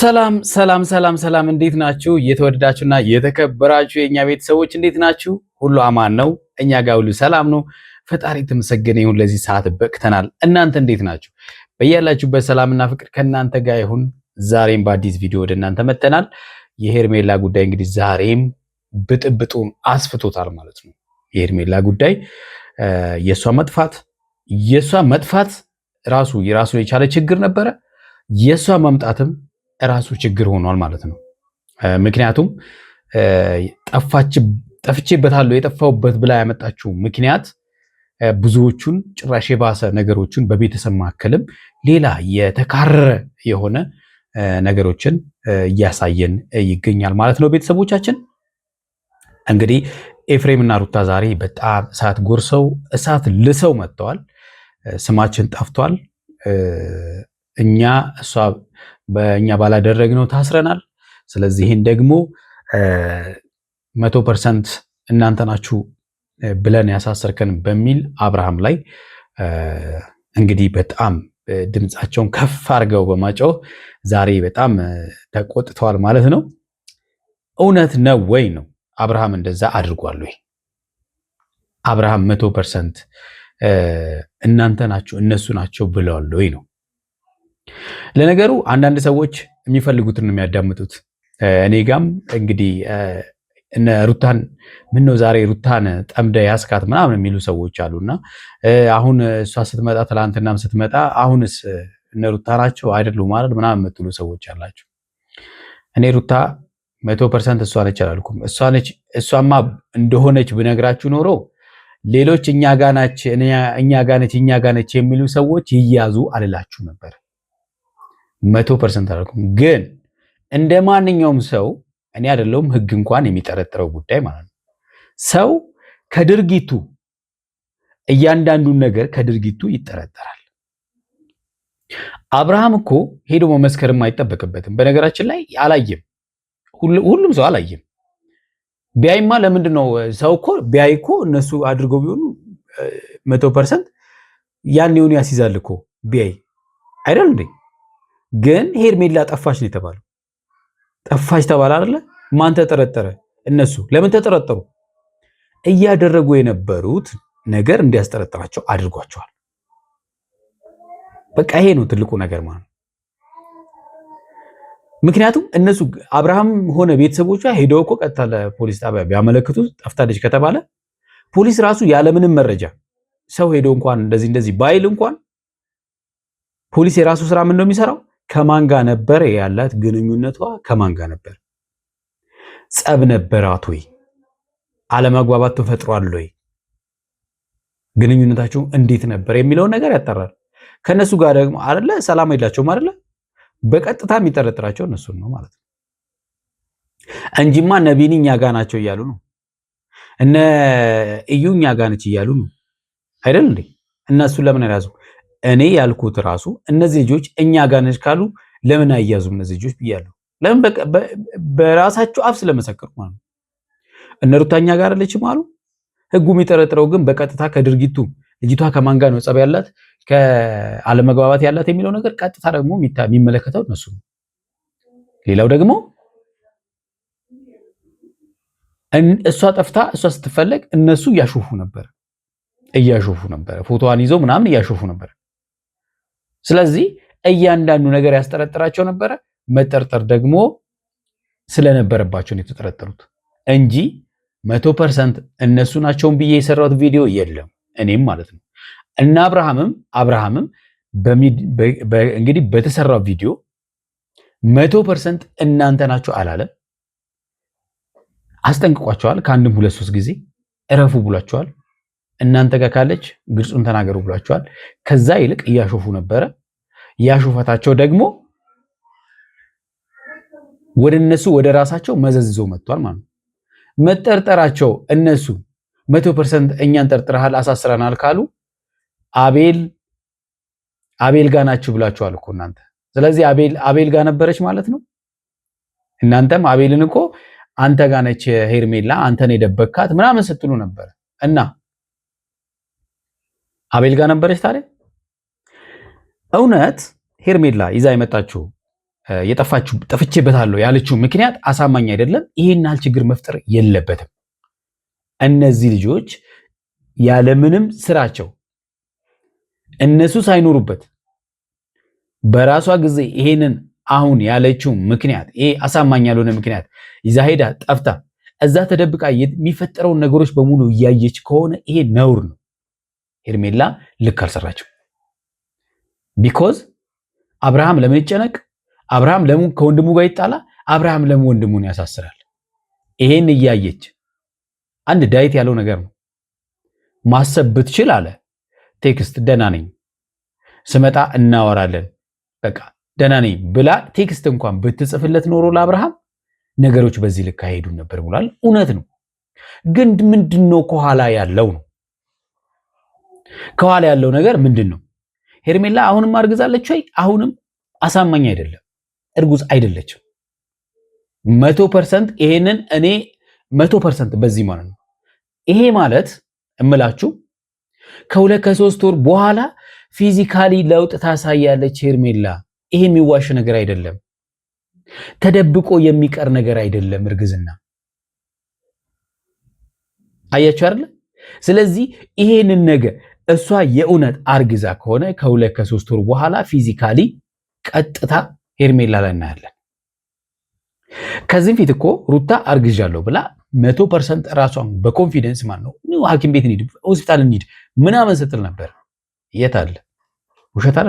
ሰላም ሰላም ሰላም ሰላም፣ እንዴት ናችሁ? የተወደዳችሁና የተከበራችሁ የኛ ቤተሰቦች እንዴት ናችሁ? ሁሉ አማን ነው? እኛ ጋር ሁሉ ሰላም ነው። ፈጣሪ የተመሰገነ ይሁን። ለዚህ ሰዓት በቅተናል። እናንተ እንዴት ናችሁ? በያላችሁበት ሰላምና ፍቅር ከእናንተ ጋር ይሁን። ዛሬም በአዲስ ቪዲዮ ወደ እናንተ መጥተናል። የሄርሜላ ጉዳይ እንግዲህ ዛሬም ብጥብጡን አስፍቶታል ማለት ነው። የሄርሜላ ጉዳይ የሷ መጥፋት ራሱ የራሱን የቻለ ችግር ነበረ። የሷ መምጣትም ራሱ ችግር ሆኗል ማለት ነው። ምክንያቱም ጠፍቼበታለሁ የጠፋሁበት ብላ ያመጣችው ምክንያት ብዙዎቹን ጭራሽ የባሰ ነገሮችን በቤተሰብ መካከልም ሌላ የተካረረ የሆነ ነገሮችን እያሳየን ይገኛል ማለት ነው። ቤተሰቦቻችን እንግዲህ ኤፍሬም እና ሩታ ዛሬ በጣም እሳት ጎርሰው እሳት ልሰው መጥተዋል። ስማችን ጠፍቷል። በእኛ ባላደረግነው ታስረናል። ስለዚህ ይህን ደግሞ 100% እናንተ ናችሁ ብለን ያሳሰርከን በሚል አብርሃም ላይ እንግዲህ በጣም ድምፃቸውን ከፍ አድርገው በማጮህ ዛሬ በጣም ተቆጥተዋል ማለት ነው። እውነት ነው ወይ ነው? አብርሃም እንደዛ አድርጓል ወይ? አብርሃም 100% እናንተ ናችሁ እነሱ ናቸው ብለዋል ወይ ነው? ለነገሩ አንዳንድ ሰዎች የሚፈልጉትን ነው የሚያዳምጡት። እኔ ጋም እንግዲህ እነ ሩታን ምነው ዛሬ ሩታን ጠምደ ያስካት ምናምን የሚሉ ሰዎች አሉና አሁን እሷ ስትመጣ ትላንትናም ስትመጣ አሁንስ እነ ሩታ ናቸው አይደሉም ማለት ምናምን የምትሉ ሰዎች አላችሁ። እኔ ሩታ 100% እሷ ነች አላልኩም። እሷማ እንደሆነች ብነግራችሁ ኖሮ ሌሎች እኛ ጋ ነች የሚሉ ሰዎች ይያዙ አልላችሁ ነበር። 100% አላልኩም። ግን እንደ ማንኛውም ሰው እኔ አይደለሁም ህግ እንኳን የሚጠረጥረው ጉዳይ ማለት ነው። ሰው ከድርጊቱ እያንዳንዱን ነገር ከድርጊቱ ይጠረጠራል። አብርሃም እኮ ሄዶ መመስከርም አይጠበቅበትም። በነገራችን ላይ አላየም፣ ሁሉም ሰው አላየም። ቢያይማ ለምንድን ነው ሰው እኮ ቢያይ እኮ እነሱ አድርገው ቢሆኑ 100% ያኔውን ያስይዛል እኮ ቢያይ አይደል እንዴ? ግን ሄርሜላ ጠፋች ነው የተባለው። ጠፋች ተባለ አይደለ? ማን ተጠረጠረ? እነሱ ለምን ተጠረጠሩ? እያደረጉ የነበሩት ነገር እንዲያስጠረጥራቸው አድርጓቸዋል። በቃ ይሄ ነው ትልቁ ነገር ማለት ነው። ምክንያቱም እነሱ አብርሃም ሆነ ቤተሰቦቿ ሄደው እኮ ቀጥታ ለፖሊስ ጣቢያ ቢያመለክቱ ጠፍታለች ከተባለ ፖሊስ ራሱ ያለምንም መረጃ ሰው ሄዶ እንኳን እንደዚህ ባይል እንኳን ፖሊስ የራሱ ስራ ምን ነው የሚሰራው? ከማን ጋር ነበር ያላት ግንኙነቷ? ከማን ጋር ነበር? ጸብ ነበራት ወይ? አለመግባባት ተፈጥሯል ወይ? ግንኙነታቸው እንዴት ነበር የሚለውን ነገር ያጣራል። ከነሱ ጋር ደግሞ አይደለ ሰላም አይላቸውም አይደለ? በቀጥታ የሚጠረጥራቸው እነሱን ነው ማለት ነው እንጂማ ነቢኒ እኛ ጋር ናቸው እያሉ ነው። እነ እዩ እኛ ጋር ነች እያሉ ነው አይደል እንዴ? እነሱ ለምን ያዙ? እኔ ያልኩት ራሱ እነዚህ ልጆች እኛ ጋር ነች ካሉ ለምን አያዙም እነዚህ ልጆች ብያለሁ። ለምን በራሳቸው አፍ ስለመሰከሩ ማለት ነው። እነ ሩታ እኛ ጋር አለችም አሉ። ህጉ የሚጠረጥረው ግን በቀጥታ ከድርጊቱ ልጅቷ ከማን ጋር ነው ጸብ ያላት ከአለመግባባት ያላት የሚለው ነገር ቀጥታ ደግሞ የሚመለከተው እነሱ ነው። ሌላው ደግሞ እሷ ጠፍታ እሷ ስትፈለግ እነሱ እያሾፉ ነበር፣ ፎቶዋን ይዘው ምናምን እያሾፉ ነበር። ስለዚህ እያንዳንዱ ነገር ያስጠረጥራቸው ነበረ። መጠርጠር ደግሞ ስለነበረባቸው ነው የተጠረጠሩት እንጂ 100% እነሱ ናቸውን ብዬ የሰራሁት ቪዲዮ የለም እኔም ማለት ነው። እና አብርሃምም እንግዲህ በተሰራው ቪዲዮ 100% እናንተ ናቸው አላለም። አስጠንቅቋቸዋል። ከአንድም 2-3 ጊዜ እረፉ ብሏቸዋል። እናንተ ጋር ካለች ግልጹን ተናገሩ ብሏቸዋል። ከዛ ይልቅ እያሾፉ ነበረ። ያሾፈታቸው ደግሞ ወደ ራሳቸው መዘዝ ይዘው መጥቷል ማለት ነው። መጠርጠራቸው እነሱ 100% እኛን ጠርጥረሃል አሳስረናል ካሉ አቤል ጋር ናችሁ ብላችኋል እኮ እናንተ። ስለዚህ አቤል ጋር ነበረች ማለት ነው። እናንተም አቤልን እኮ አንተ ጋር ነች ሄርሜላ አንተን የደበካት ምናምን ስትሉ ነበር እና አቤል ጋር ነበረች ታዲያ። እውነት ሄርሜላ ይዛ የመጣችው ጠፍቼበታለሁ ያለችው ምክንያት አሳማኝ አይደለም። ይሄን ያህል ችግር መፍጠር የለበትም። እነዚህ ልጆች ያለምንም ስራቸው እነሱ ሳይኖሩበት በራሷ ጊዜ ይሄንን አሁን ያለችው ምክንያት ይሄ አሳማኝ ያልሆነ ምክንያት ይዛ ሄዳ ጠፍታ እዛ ተደብቃ የሚፈጠረውን ነገሮች በሙሉ እያየች ከሆነ ይሄ ነውር ነው። ሄርሜላ ልክ አልሰራችም። ቢኮዝ አብርሃም ለምን ይጨነቅ? አብርሃም ለምን ከወንድሙ ጋር ይጣላ? አብርሃም ለምን ወንድሙን ያሳስራል? ይሄን እያየች አንድ ዳዊት ያለው ነገር ነው። ማሰብ ብትችል አለ ቴክስት ደህና ነኝ ስመጣ እናወራለን በቃ ደህና ነኝ ብላ ቴክስት እንኳን ብትጽፍለት ኖሮ ለአብርሃም ነገሮች በዚህ ልክ አይሄዱም ነበር ብሏል። እውነት ነው። ግን ምንድነው ከኋላ ያለው ነው? ከኋላ ያለው ነገር ምንድነው? ሄርሜላ አሁንም አርግዛለች ወይ? አሁንም አሳማኝ አይደለም። እርጉዝ አይደለችም 100%። ይሄንን እኔ 100% በዚህ ማለት ነው። ይሄ ማለት እምላችሁ ከሁለት ከሶስት ወር በኋላ ፊዚካሊ ለውጥ ታሳያለች ሄርሜላ። ይሄ የሚዋሽ ነገር አይደለም። ተደብቆ የሚቀር ነገር አይደለም እርግዝና። አያችሁ አይደል? ስለዚህ ይሄንን ነገር እሷ የእውነት አርግዛ ከሆነ ከሁለት ከሶስት ወር በኋላ ፊዚካሊ ቀጥታ ሄርሜላ ላይ እናያለን። ከዚህም ፊት እኮ ሩታ አርግዣለሁ ብላ 100% ራሷን በኮንፊደንስ ማን ነው ሐኪም ቤት እንሂድ ሆስፒታል እንሂድ ምናምን ስትል ነበር። የት አለ? ውሸት አለ።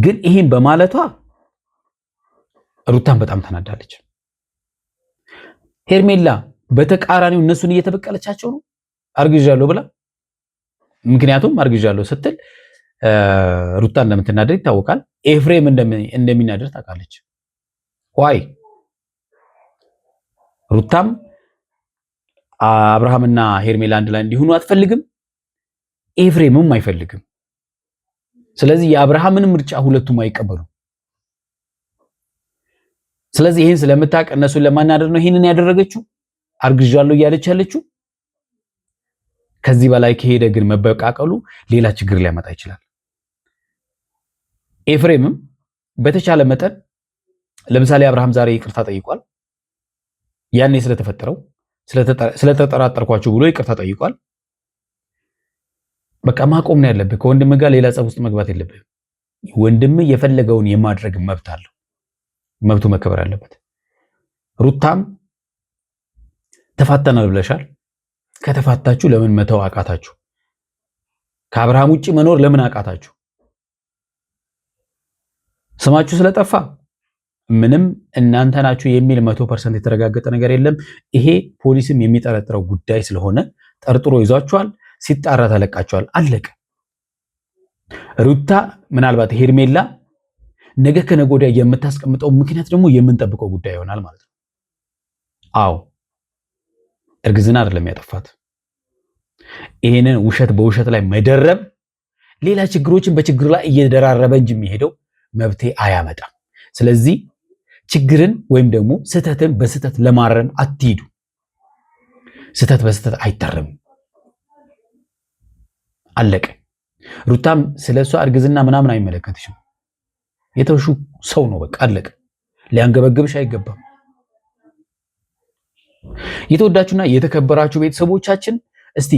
ግን ይሄን በማለቷ ሩታን በጣም ተናዳለች። ሄርሜላ በተቃራኒው እነሱን እየተበቀለቻቸው ነው አርግዣለሁ ብላ። ምክንያቱም አርግዣለሁ ስትል ሩታ እንደምትናደድ ይታወቃል። ኤፍሬም እንደሚናደድ ታውቃለች። ዋይ ሩታም አብርሃምና ሄርሜላ አንድ ላይ እንዲሆኑ አትፈልግም፣ ኤፍሬምም አይፈልግም። ስለዚህ የአብርሃምን ምርጫ ሁለቱም አይቀበሉም። ስለዚህ ይሄን ስለምታውቅ እነሱን ለማናደር ነው ይሄንን ያደረገችው አርግዣለሁ እያለች ያለችው። ከዚህ በላይ ከሄደ ግን መበቃቀሉ ሌላ ችግር ሊያመጣ ይችላል። ኤፍሬምም በተቻለ መጠን ለምሳሌ አብርሃም ዛሬ ይቅርታ ጠይቋል። ያኔ ስለተፈጠረው ስለተጠራጠርኳችሁ ብሎ ይቅርታ ጠይቋል። በቃ ማቆም ነው ያለብህ። ከወንድም ጋር ሌላ ጸብ ውስጥ መግባት የለብህም። ወንድም የፈለገውን የማድረግ መብት አለው። መብቱ መከበር አለበት። ሩታም ተፋተናል ብለሻል። ከተፋታችሁ ለምን መተው አቃታችሁ? ከአብርሃም ውጪ መኖር ለምን አቃታችሁ? ስማችሁ ስለጠፋ ምንም እናንተ ናችሁ የሚል 100% የተረጋገጠ ነገር የለም። ይሄ ፖሊስም የሚጠረጥረው ጉዳይ ስለሆነ ጠርጥሮ ይዟችኋል። ሲጣራ ተለቃችኋል። አለቀ። ሩታ ምናልባት ሄርሜላ ነገ ከነገ ወዲያ የምታስቀምጠው ምክንያት ደግሞ የምንጠብቀው ጉዳይ ይሆናል ማለት ነው። አዎ እርግዝና አይደለም ያጠፋት። ይሄንን ውሸት በውሸት ላይ መደረብ ሌላ ችግሮችን በችግር ላይ እየደራረበ እንጂ የሚሄደው መብቴ አያመጣም። ስለዚህ ችግርን ወይም ደግሞ ስህተትን በስህተት ለማረም አትሂዱ። ስህተት በስህተት አይታረምም። አለቀ። ሩታም ስለሷ እርግዝና ምናምን አይመለከትሽም። የተውሹ ሰው ነው በቃ አለቀ። ሊያንገበግብሽ አይገባም። የተወዳችሁና የተከበራችሁ ቤተሰቦቻችን እስቲ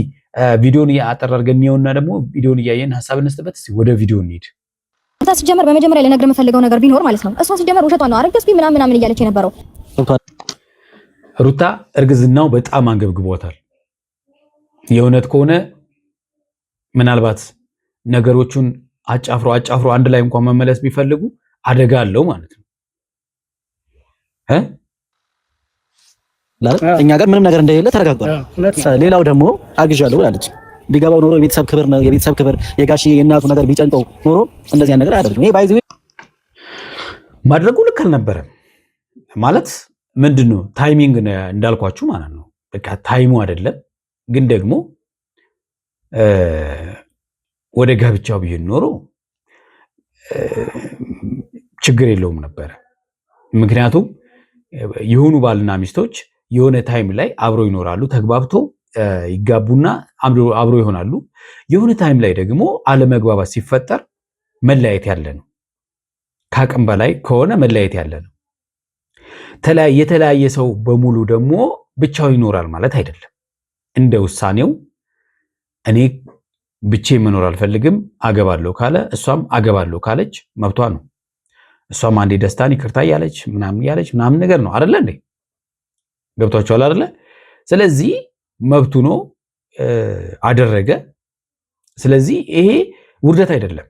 ቪዲዮን አጠር አድርገን እንየውና ደግሞ ቪዲዮን እያየን ሐሳብ እንስጥበት። እስቲ ወደ ቪዲዮ እንሂድ። አንተ ሲጀመር በመጀመሪያ ልነግርህ የምፈልገው ነገር ቢኖር ማለት ነው እሷ ሲጀመር ውሸቷን ነው አረገዝኩኝ ምናምን እያለች የነበረው። ሩታ እርግዝናው በጣም አንገብግቦታል። የእውነት ከሆነ ምናልባት ነገሮቹን አጫፍሮ አንድ ላይ እንኳን መመለስ ቢፈልጉ አደጋ አለው ማለት ነው። እኛ ጋር ምንም ነገር እንደሌለ ተረጋግጧል። ሌላው ደግሞ አግዣለሁ ብላለች። ቢገባው ኖሮ የቤተሰብ ክብር የጋሺ የእናቱ ነገር ቢጨንቀው ኖሮ እንደዚህ ነገር አያደርግም። ይሄ ባይዙ ማድረጉ ልክ አልነበረም ማለት ምንድነው ታይሚንግ እንዳልኳችሁ ማለት ነው። በቃ ታይሙ አይደለም። ግን ደግሞ ወደ ጋብቻው ቢሄድ ኖሮ ችግር የለውም ነበር። ምክንያቱም የሆኑ ባልና ሚስቶች የሆነ ታይም ላይ አብረው ይኖራሉ፣ ተግባብቶ ይጋቡና አብረው ይሆናሉ። የሆነ ታይም ላይ ደግሞ አለመግባባት ሲፈጠር መለያየት ያለ ነው። ከአቅም በላይ ከሆነ መለያየት ያለ ነው። የተለያየ ሰው በሙሉ ደግሞ ብቻው ይኖራል ማለት አይደለም። እንደ ውሳኔው እኔ ብቻዬን መኖር አልፈልግም አገባለሁ ካለ እሷም አገባለሁ ካለች መብቷ ነው። እሷም አንዴ ደስታን ይቅርታ ያለች ምናምን ነገር ነው አይደለ እንዴ? ገብቷችኋል አይደለ? ስለዚህ መብቱ ነው አደረገ። ስለዚህ ይሄ ውርደት አይደለም።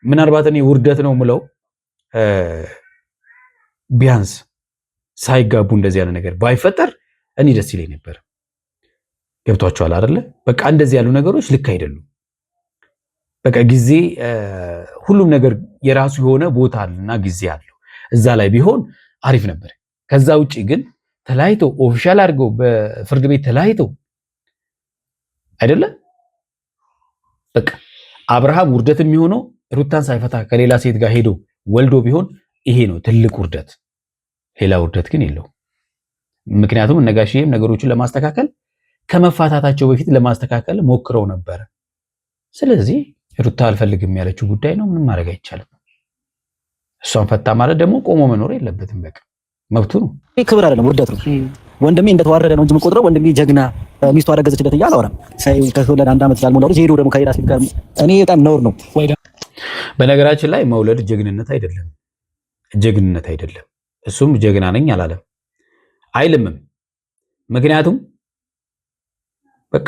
ምናልባት እኔ ውርደት ነው ምለው ቢያንስ ሳይጋቡ እንደዚህ ያለ ነገር ባይፈጠር እኔ ደስ ይለኝ ነበር። ገብቷችኋል አይደለ? በቃ እንደዚህ ያሉ ነገሮች ልክ አይደሉም። በቃ ጊዜ ሁሉም ነገር የራሱ የሆነ ቦታ አለና ጊዜ አለው። እዛ ላይ ቢሆን አሪፍ ነበር። ከዛ ውጪ ግን ተለያይተው ኦፊሻል አድርገው በፍርድ ቤት ተለያይተው አይደለ? በቃ አብርሃም ውርደት የሚሆነው ሩታን ሳይፈታ ከሌላ ሴት ጋር ሄዶ ወልዶ ቢሆን ይሄ ነው ትልቅ ውርደት። ሌላ ውርደት ግን የለው። ምክንያቱም እነጋሽዬም ነገሮችን ለማስተካከል ከመፋታታቸው በፊት ለማስተካከል ሞክረው ነበር። ስለዚህ ሩታ አልፈልግም ያለችው ጉዳይ ነው። ምንም ማድረግ አይቻልም። እሷን ፈታ ማለት ደግሞ ቆሞ መኖር የለበትም። በቃ መብቱ ነው። ክብር አይደለም ውርደት ነው። ወንድሜ እንደተዋረደ ነው እንጂ የምቆጥረው ወንድሜ ጀግና ሚስቱ አረገዘችለት እያለ አላወራም። ከወለደ 1 ዓመት ያልሞላው ልጅ ሄዶ ደግሞ ከሌላ ሴት ጋር እኔ በጣም ነውር ነው። በነገራችን ላይ መውለድ ጀግንነት አይደለም፣ ጀግንነት አይደለም። እሱም ጀግና ነኝ አላለም አይልምም። ምክንያቱም በቃ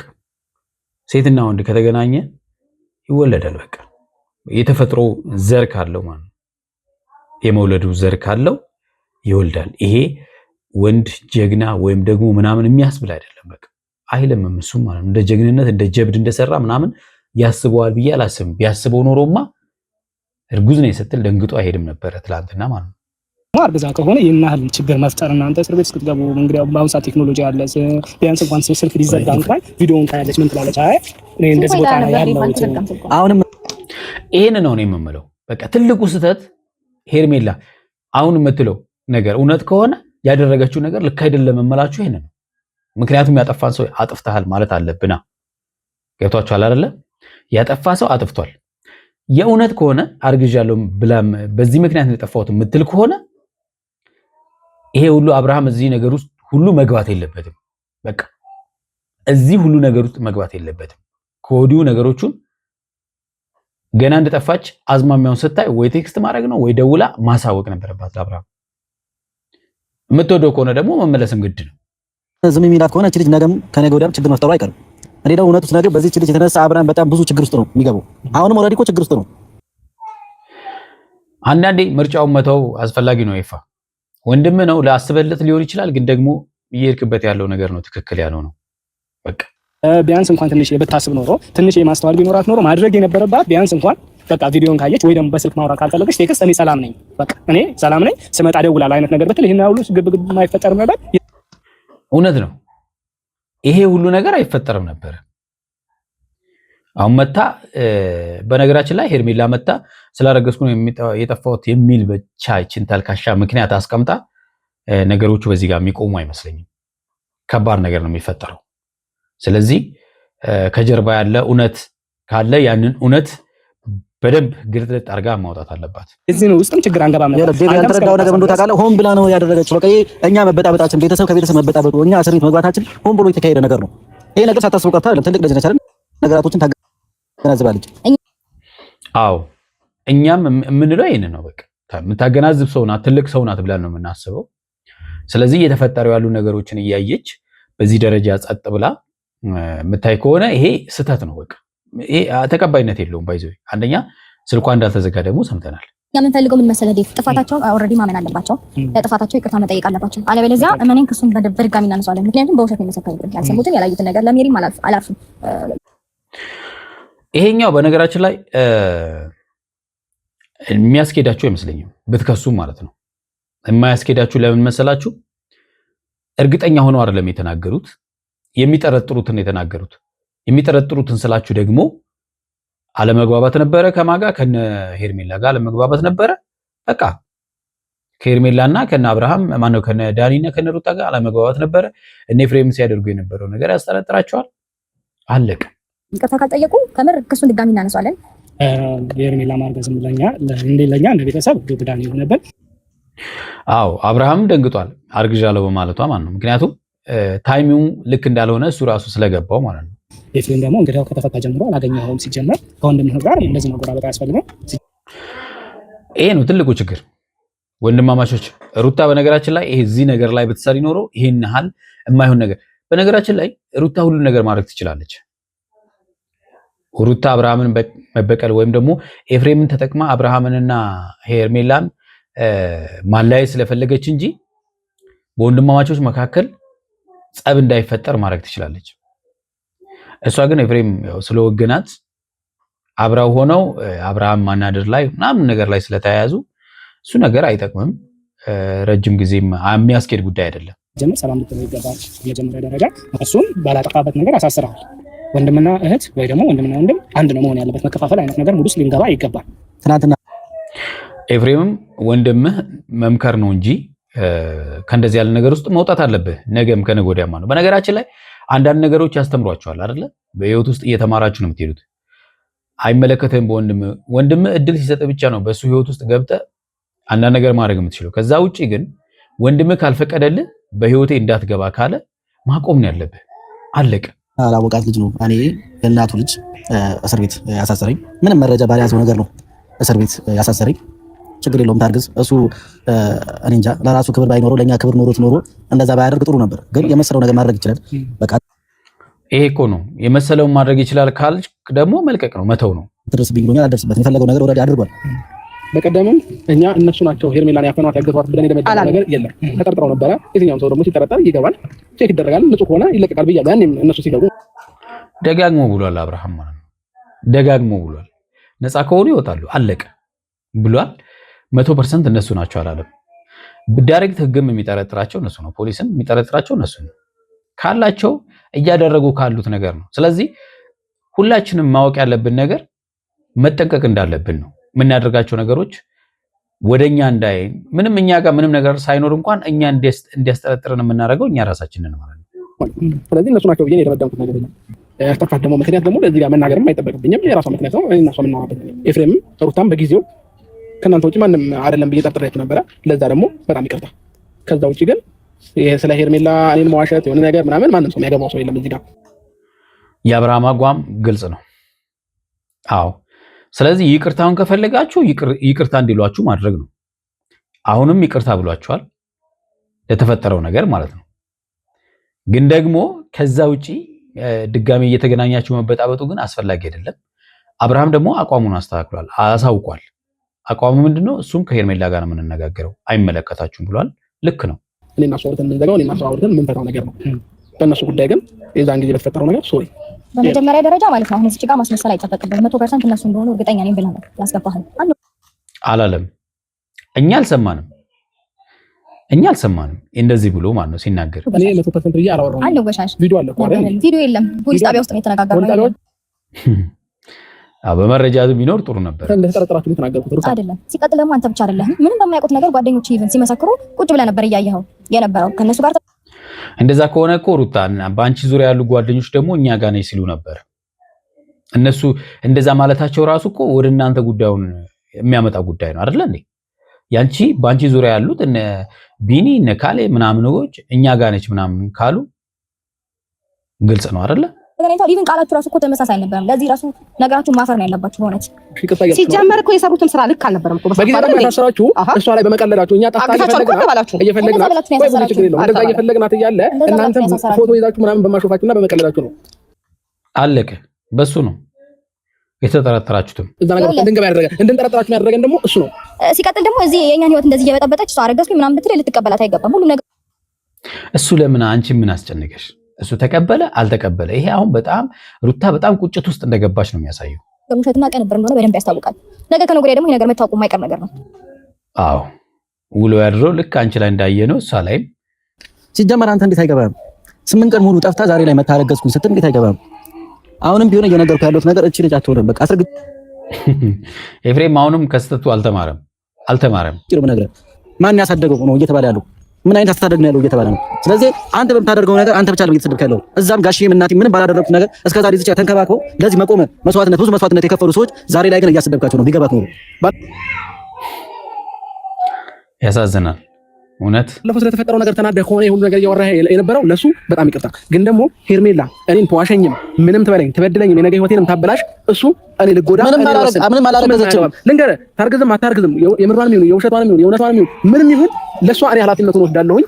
ሴትና ወንድ ከተገናኘ ይወለዳል። በቃ የተፈጥሮ ዘር ካለው ማለት ነው። የመውለዱ ዘር ካለው ይወልዳል። ይሄ ወንድ ጀግና ወይም ደግሞ ምናምን የሚያስብል አይደለም። በቃ አይልምም እሱም ማለት ነው። እንደ ጀግንነት እንደ ጀብድ እንደሰራ ምናምን ያስበዋል ብዬ አላስብም። ቢያስበው ኖሮማ እርጉዝ ነኝ ስትል ደንግጦ አይሄድም ነበረ ትላንትና ማለት ነው። አርግዛ ከሆነ ይህን ያህል ችግር መፍጠር እናንተ እስር ቤት እስክትገቡ እንግዲህ በአሁኑ ሰዓት ቴክኖሎጂ አለ። ቢያንስ እንኳን ስልክ ሊዘጋ እንኳን ቪዲዮውን ታያለች። ምን ትላለች? አይ እኔ እንደዚህ ቦታ ነው ያለው። አሁንም ይሄን ነው እኔ የምምለው። በቃ ትልቁ ስህተት ሄርሜላ አሁን የምትለው ነገር እውነት ከሆነ ያደረገችው ነገር ልክ አይደለም የምላችሁ ይሄን ነው። ምክንያቱም ያጠፋን ሰው አጥፍተሃል ማለት አለብና ገብቷችኋል አይደለ? ያጠፋ ሰው አጥፍቷል። የእውነት ከሆነ አርግዣለሁ ብላም በዚህ ምክንያት ነው የጠፋሁት የምትል ከሆነ ይሄ ሁሉ አብርሃም እዚህ ነገር ውስጥ ሁሉ መግባት የለበትም። በቃ እዚህ ሁሉ ነገር ውስጥ መግባት የለበትም። ከወዲሁ ነገሮቹን ገና እንደጠፋች አዝማሚያውን ስታይ ወይ ቴክስት ማድረግ ነው ወይ ደውላ ማሳወቅ ነበረባት ለአብርሃም። የምትወደው ከሆነ ደግሞ መመለስም ግድ ነው። ዝም የሚላት ከሆነ እቺ ልጅ ነገም ከነገ ወዲያም ችግር መፍጠሩ አይቀርም። እኔ ደግሞ እውነቱ ነገር በዚህ ልጅ የተነሳ አብርሃም በጣም ብዙ ችግር ውስጥ ነው የሚገባው። አሁንም ኦልሬዲ እኮ ችግር ውስጥ ነው። አንዳንዴ ምርጫውን መተው አስፈላጊ ነው። ይፋ ወንድም ነው ላስበለት ሊሆን ይችላል፣ ግን ደግሞ እየሄድክበት ያለው ነገር ነው ትክክል ያለው ነው። በቃ ቢያንስ እንኳን ትንሽ ብታስብ ኖሮ ትንሽ የማስተዋል ቢኖራት ኖሮ ማድረግ የነበረባት ቢያንስ እንኳን በቃ ቪዲዮን ካየች ወይ ደግሞ በስልክ ማውራት ካልፈለገች ቴክስት እኔ ሰላም ነኝ፣ በቃ እኔ ሰላም ነኝ ስመጣ ደውላለሁ አይነት ነገር ብትል ይሄን ሁሉ ግብግብ የማይፈጠርም ነበር። እውነት ነው። ይሄ ሁሉ ነገር አይፈጠርም ነበር። አሁን መታ በነገራችን ላይ ሄርሜላ መታ ስላረገዝኩ ነው የጠፋሁት የሚል ብቻ ይችን ተልካሻ ምክንያት አስቀምጣ ነገሮቹ በዚህ ጋር የሚቆሙ አይመስለኝም። ከባድ ነገር ነው የሚፈጠረው። ስለዚህ ከጀርባ ያለ እውነት ካለ ያንን እውነት በደንብ ግልጽ አድርጋ ማውጣት አለባት። እዚህ ነው ውስጥም ችግር አንገባም ነበር። ያልተረዳው ነገር እንደው ታውቃለህ፣ ሆን ብላ ነው ያደረገችው። በቃ እኛ መበጣበጣችን፣ ቤተሰብ ከቤተሰብ መበጣበጡ፣ እኛ እስር ቤት መግባታችን ሆን ብሎ የተካሄደ ነገር ነው። ይሄ ነገር ሳታስበው ቀርታ አይደለም። ትልቅ ልጅ ነች አይደል? ነገራቶችን ታገናዝባለች። አዎ እኛም የምንለው ይሄን ነው። በቃ የምታገናዝብ ሰው ናት፣ ትልቅ ሰው ናት ብለን ነው የምናስበው። ስለዚህ እየተፈጠሩ ያሉ ነገሮችን እያየች በዚህ ደረጃ ጸጥ ብላ የምታይ ከሆነ ይሄ ስህተት ነው። በቃ ይሄ ተቀባይነት የለውም። ባይዘው አንደኛ ስልኳ እንዳልተዘጋ ደግሞ ሰምተናል። የምንፈልገው ምን መሰለህ ዴቭ፣ ጥፋታቸውን ኦልሬዲ ማመን አለባቸው። ለጥፋታቸው ይቅርታ መጠየቅ አለባቸው። አለበለዚያ እመኔን ክሱን በድጋሚ እናነሳዋለን። ምክንያቱም በውሸት የመሰከሩብን ያልሰሙትን ያላዩትን ነገር ለሜሪም አላልፍም። ይሄኛው በነገራችን ላይ የሚያስኬዳቸው አይመስለኝም ብትከሱ ማለት ነው። የማያስኬዳችሁ ለምን መሰላችሁ? እርግጠኛ ሆነው አይደለም የተናገሩት፣ የሚጠረጥሩትን የተናገሩት። የሚጠረጥሩትን ስላችሁ ደግሞ አለመግባባት ነበረ ከማጋ ከነ ሄርሜላ ጋር አለመግባባት ነበረ። በቃ ከሄርሜላና ከነ አብርሃም ማነው ከነ ዳኒና ከነ ሩታ ጋር አለመግባባት ነበረ። እነ ፍሬም ሲያደርጉ የነበረው ነገር ያስጠረጥራቸዋል። አለቀ። ይቅርታ ካልጠየቁ ከምር ክሱን ድጋሚ እናነሳዋለን። የሄርሜላ ማርገዝም ለኛ እንደ ቤተሰብ ዱብዳን የሆነበት። አዎ አብርሃም ደንግጧል አርግዣለሁ በማለቷ ማለት ነው። ምክንያቱም ታይሚንጉ ልክ እንዳልሆነ እሱ ራሱ ስለገባው ማለት ነው። ኤፍሬም ደግሞ እንግዲህ ከተፈታ ጀምሮ አላገኘኸውም። ሲጀመር ከወንድምህ ጋር እንደዚህ መጎራበጥ አያስፈልግም። ይሄ ነው ትልቁ ችግር ወንድማማቾች። ሩታ በነገራችን ላይ ይሄ እዚህ ነገር ላይ ብትሰሪ ኖሮ ይሄን ያህል የማይሆን ነገር። በነገራችን ላይ ሩታ ሁሉ ነገር ማድረግ ትችላለች። ሩታ አብርሃምን መበቀል ወይም ደግሞ ኤፍሬምን ተጠቅማ አብርሃምንና ሄርሜላን ማለያየት ስለፈለገች እንጂ በወንድማማቾች መካከል ጸብ እንዳይፈጠር ማድረግ ትችላለች። እሷ ግን ኤፍሬም ያው ስለወገናት አብረው ሆነው አብርሃም ማናደር ላይ ምናምን ነገር ላይ ስለተያያዙ እሱ ነገር አይጠቅምም። ረጅም ጊዜም የሚያስኬድ ጉዳይ አይደለም። ጀምር ሰላም ልትለው ይገባል። የመጀመሪያ ደረጃ እሱን ባላጠፋበት ነገር አሳስረዋል። ወንድምና እህት ወይ ደግሞ ወንድምና ወንድም አንድ ነው መሆን ያለበት። መከፋፈል አይነት ነገር ሙሉ ውስጥ ሊንገባ አይገባም። ትናንትና ኤፍሬምም ወንድምህ መምከር ነው እንጂ ከእንደዚህ ያለ ነገር ውስጥ መውጣት አለብህ። ነገም ከነገ ወዲያማ ነው። በነገራችን ላይ አንዳንድ ነገሮች ያስተምሯቸዋል አይደለ? በህይወት ውስጥ እየተማራችሁ ነው የምትሄዱት። አይመለከተም። ወንድምህ እድል ሲሰጥ ብቻ ነው በሱ ህይወት ውስጥ ገብተህ አንዳንድ ነገር ማድረግ የምትችለው። ከዛ ውጪ ግን ወንድምህ ካልፈቀደልህ በህይወቴ እንዳትገባ ካለ ማቆም ነው ያለብህ። አለቀ። አላወቃት ልጅ ነው። እኔ የእናቱ ልጅ እስር ቤት ያሳሰረኝ ምንም መረጃ ባልያዘው ነገር ነው እስር ቤት ያሳሰረኝ። ችግር የለውም ታርግዝ። እሱ እኔ እንጃ ለራሱ ክብር ባይኖረው ለኛ ክብር ኖሮት እንደዛ ባያደርግ ጥሩ ነበር። ግን የመሰለው ነገር ማድረግ ይችላል። በቃ ይሄ እኮ ነው የመሰለውን ማድረግ ይችላል ካልክ ደግሞ መልቀቅ ነው መተው ነው። ድረስብኝ ብሎኛል። አልደርስበትም። የፈለገው ነገር ወዲያ አድርጓል። በቀደምም እኛ እነሱ ናቸው ሄርሜላን ያፈኗት ያገቷት ብለን የደመደመው ነገር የለም። ተጠርጥረው ነበረ። የትኛውም ሰው ደግሞ ሲጠረጠር ይገባል፣ ቼክ ይደረጋል፣ ንጹህ ከሆነ ይለቀቃል ብያለሁ። ያኔም እነሱ ሲገቡ ደጋግሞ ብሏል አብርሃም ማለት ነው። ደጋግሞ ብሏል ነፃ ከሆኑ ይወጣሉ አለቀ ብሏል። 100% እነሱ ናቸው አላለም። ዳይሬክት ህግም የሚጠረጥራቸው እነሱ ነው፣ ፖሊስም የሚጠረጥራቸው እነሱ ነው ካላቸው እያደረጉ ካሉት ነገር ነው። ስለዚህ ሁላችንም ማወቅ ያለብን ነገር መጠንቀቅ እንዳለብን ነው። የምናደርጋቸው ነገሮች ወደኛ እንዳይ ምንም እኛ ጋር ምንም ነገር ሳይኖር እንኳን እኛ እንዲያስጠረጥረን የምናደርገው እኛ ራሳችንን ማለት ነው። ስለዚህ እነሱ ናቸው ብዬ የደመደምኩት ነገር የለም። ያስጠፋት ደግሞ ምክንያት ደግሞ ለዚህ ጋር መናገርም አይጠበቅብኝም። የራሷ ምክንያት ነው። እኔና እሷ የምናወራበት ኤፍሬምም ሩታም በጊዜው ከእናንተ ውጭ ማንም አይደለም ብዬ ጠርጥሬያችሁ ነበረ። ለዛ ደግሞ በጣም ይቅርታ። ከዛ ውጭ ግን ስለ ሄርሜላ እኔን መዋሸት የሆነ ነገር ምናምን ማንም ሰው የሚያገባው ሰው የለም እዚህ ጋር። የአብርሃም አቋም ግልጽ ነው። አዎ ስለዚህ ይቅርታውን ከፈለጋችሁ ይቅርታ እንዲሏችሁ ማድረግ ነው። አሁንም ይቅርታ ብሏችኋል ለተፈጠረው ነገር ማለት ነው። ግን ደግሞ ከዛ ውጪ ድጋሚ እየተገናኛችሁ መበጣበጡ ግን አስፈላጊ አይደለም። አብርሃም ደግሞ አቋሙን አስተካክሏል፣ አሳውቋል። አቋሙ ምንድነው? እሱም ከሄርሜላ ጋር ነው የምንነጋገረው፣ አይመለከታችሁም ብሏል። ልክ ነው። እኔና እሱ አውርተን የምንዘጋው እኔና እሱ አውርተን የምንፈታው ነገር ነው። በእነሱ ጉዳይ ግን የዛን ጊዜ በተፈጠረው ነገር ሶሪ በመጀመሪያ ደረጃ ማለት ነው አሁን እዚህ ጋር ማስመሰል አይጠበቅብህም። 100% እነሱ እንደሆኑ እርግጠኛ ነኝ ብለህ ነው ያስገባህን አላለም። እኛ አልሰማንም እንደዚህ ብሎ ማለት ነው ሲናገር። እኔ 100% ብዬ አላወራሁም። አንወሻሽ ቪዲዮ አለ እኮ አይደል? ቪዲዮ የለም። ፖሊስ ጣቢያ ውስጥ ነው የተነጋገርነው። በመረጃ ቢኖር ጥሩ ነበር። እንደተጠረጠራችሁ የተናገርኩት አይደለም። ሲቀጥል ደግሞ አንተ ብቻ አይደለህም። ምንም በማያውቁት ነገር ጓደኞች ኢቭን ሲመሰክሩ ቁጭ ብለህ ነበር እያየኸው የነበረው ከነሱ ጋር። እንደዛ ከሆነ እኮ ሩታ በአንቺ ዙሪያ ያሉ ጓደኞች ደግሞ እኛ ጋር ነኝ ሲሉ ነበር። እነሱ እንደዛ ማለታቸው ራሱ እኮ ወደ እናንተ ጉዳዩን የሚያመጣ ጉዳይ ነው አይደል እንዴ? ያንቺ በአንቺ ዙሪያ ያሉት እነ ቢኒ እነ ካሌ ምናምኖች እኛ ጋር ነች ምናምን ካሉ ግልጽ ነው አይደል? ኢቭን ቃላችሁ ራሱ እኮ ተመሳሳይ አልነበረም። ለዚህ ራሱ ነገራችሁ ማፈር ነው ያለባችሁ። በእውነት ሲጀመር እኮ የሰሩትም ስራ ልክ አልነበረም እኮ በጊዜ ደግሞ ያሳሰራችሁ እሷ ላይ በመቀለዳችሁ እኛ እየፈለግናት እያለ እናንተም ፎቶ ይዛችሁ ምናምን በማሾፋችሁና በመቀለዳችሁ ነው። አለቀ። በሱ ነው የተጠረጠራችሁትም እዛ ነገር እንድንገባ እንድንጠረጠራችሁ ያደረገን ደግሞ እሱ ነው። ሲቀጥል ደግሞ እዚህ የኛን ህይወት እንደዚህ እየበጠበጠች እሷ አረገዝኩኝ ምናምን ብትል ልትቀበላት አይገባም። ሁሉ ነገር እሱ ለምን አንቺ ምን አስጨነቀሽ? እሱ ተቀበለ አልተቀበለ፣ ይሄ አሁን በጣም ሩታ በጣም ቁጭት ውስጥ እንደገባች ነው የሚያሳየው። ውሸትና ቀንበር እንደሆነ በደንብ ያስታውቃል። ነገ ከነገ ወዲያ ደግሞ ይሄ ነገር መታወቁ የማይቀር ነገር ነው። አዎ ውሎ ያድረው ልክ አንቺ ላይ እንዳየነው እሷ ላይም ሲጀመር አንተ እንዴት አይገባም? 8 ቀን ሙሉ ጠፍታ ዛሬ ላይ መታረገዝኩኝ ስትል እንዴት አይገባም? አሁንም ቢሆን እየነገርኩ ያለሁት ነገር እቺ ልጅ አትሆንም። በቃ አስረግ ኤፍሬም አሁንም ከስተቱ አልተማረም። ቂርብ ነገር ማን ያሳደገው ነው እየተባለ ያለው ምን አይነት አስተዳደግ ነው ያለው እየተባለ ነው። ስለዚህ አንተ በምታደርገው ነገር አንተ ብቻ እየተሰደብክ ያለው እዛም ጋሽዬም እናቴ ምንም ባላደረኩት ነገር እስከዛሬ እዚህ ተንከባክበው ለዚህ መቆም መስዋዕትነት ብዙ መስዋዕትነት የከፈሉ ሰዎች ዛሬ ላይ ግን እያሰደብካቸው ነው። ቢገባት ነው ያሳዝናል። እውነት ለፎ ስለተፈጠረው ነገር ተናደህ ከሆነ የሁሉ ነገር እያወራህ የነበረው ለሱ በጣም ይቅርታ። ግን ደግሞ ሄርሜላ እኔን ተዋሸኝም ምንም ትበለኝ ትበድለኝም የነገ ህይወቴንም ታበላሽ እሱ እኔ ልጎዳ ምንም አላረገዘችም። ልንገርህ ታርግዝም አታርግዝም የምርዋንም ይሁን የውሸቷንም ይሁን የእውነቷንም ይሁን ምንም ይሁን ለሷ እኔ ኃላፊነቱን ወስዳለሁኝ።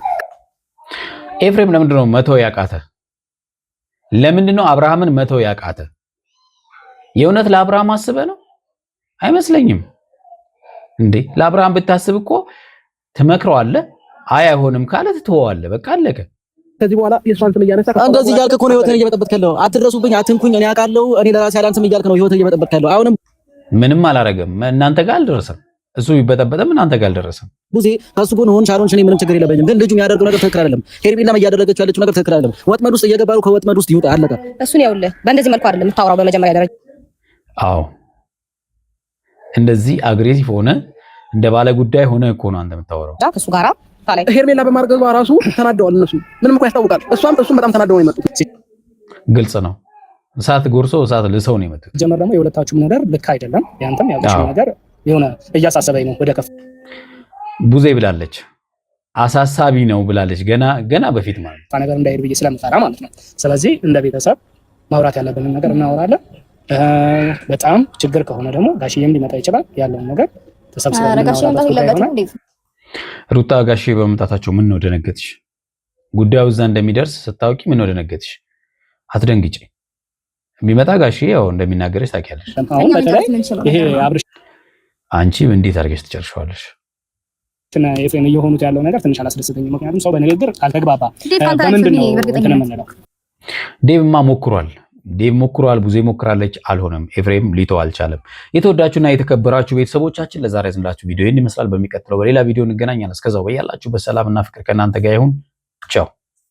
ኤፍሬም ለምንድን ነው መተው ያቃተ? ለምንድን ነው አብርሃምን መተው ያቃተ? የእውነት ለአብርሃም አስበህ ነው? አይመስለኝም እንዴ። ለአብርሃም ብታስብ እኮ ትመክረዋለህ። አይሆንም ካለ ትተወዋለህ። በቃ አለቀ። ከዚህ በኋላ የሷን ስም እያነሳ እንደዚህ እያልክ እኮ ነው ህይወትን እየበጠበጥክ ያለው። አትድረሱብኝ፣ አትንኩኝ፣ እኔ አውቃለሁ፣ እኔ ለራሴ አላንስም እያልክ ነው ህይወትን እየበጠበጥክ ያለው። አሁንም ምንም አላረገም። እናንተ ጋር አልደረሰም። እሱ ቢበጠበጥም እናንተ ጋር አልደረሰም። ቡዜ ከሱ ጎን ሆን ሻሎን እኔ ምንም ችግር የለብኝም። ግን ልጁ የሚያደርገው ነገር ትክክል አይደለም። ሄርሜላም እያደረገችው ያለችው ነገር ትክክል አይደለም። ወጥመድ ውስጥ እየገባሩ ከወጥመድ ውስጥ ይውጣ። አለቀ። እሱን ያውልህ በእንደዚህ መልኩ አይደለም የምታወራው በመጀመሪያ ደረጃ። አዎ እንደዚህ አግሬሲቭ ሆነ እንደ ባለ ጉዳይ ሆነ እኮ ነው አንተ የምታወራው ከሱ ጋራ ታላይ ሄርሜላ በማርገዟ ራሱ ተናደዋል። እነሱ ምንም እኮ ያስታውቃል። እሱም በጣም ተናደው ነው የመጡት። ግልጽ ነው። እሳት ጎርሶ እሳት ልሰው ነው የመጡት። ጀመር ደግሞ የሁለታችሁም ነገር ልክ አይደለም። ያንተም ያልሽው ነገር የሆነ እያሳሰበኝ ነው። ወደ ከፍ ቡዜ ብላለች፣ አሳሳቢ ነው ብላለች። ገና በፊት ማለት ነው ነገር እንዳይሄድ ብዬ ስለምፈራ ማለት ነው። ስለዚህ እንደ ቤተሰብ ማውራት ያለብንን ነገር እናወራለን። በጣም ችግር ከሆነ ደግሞ ጋሽዬም ሊመጣ ይችላል። ያለውን ነገር ተሰብስበን ሩታ ጋሼ በመምጣታቸው ምን ነው ደነገጥሽ? ጉዳዩ እዛ እንደሚደርስ ስታውቂ ምን ነው ደነገጥሽ? አትደንግጪ። ቢመጣ ጋሼ ያው እንደሚናገርሽ ታውቂያለሽ። ይሄ አብርሽ አንቺ እንዴት አድርገሽ ትጨርሻለሽ? ኤፍሬም እየሆኑት ያለው ነገር ትንሽ አላስደስተኝም። ምክንያቱም ሰው በንግግር ካልተግባባ በምንድን ነው እንትን የምንለው? ዴቭማ ሞክሯል፣ ቡዜ ሞክራለች፣ አልሆነም። ኤፍሬም ሊተው አልቻለም። የተወዳችሁና የተከበራችሁ ቤተሰቦቻችን ለዛሬ ያዝንላችሁ ቪዲዮ ይህን ይመስላል። በሚቀጥለው በሌላ ቪዲዮ እንገናኛለን። እስከዛው በያላችሁበት ሰላምና ፍቅር ከእናንተ ጋር ይሁን።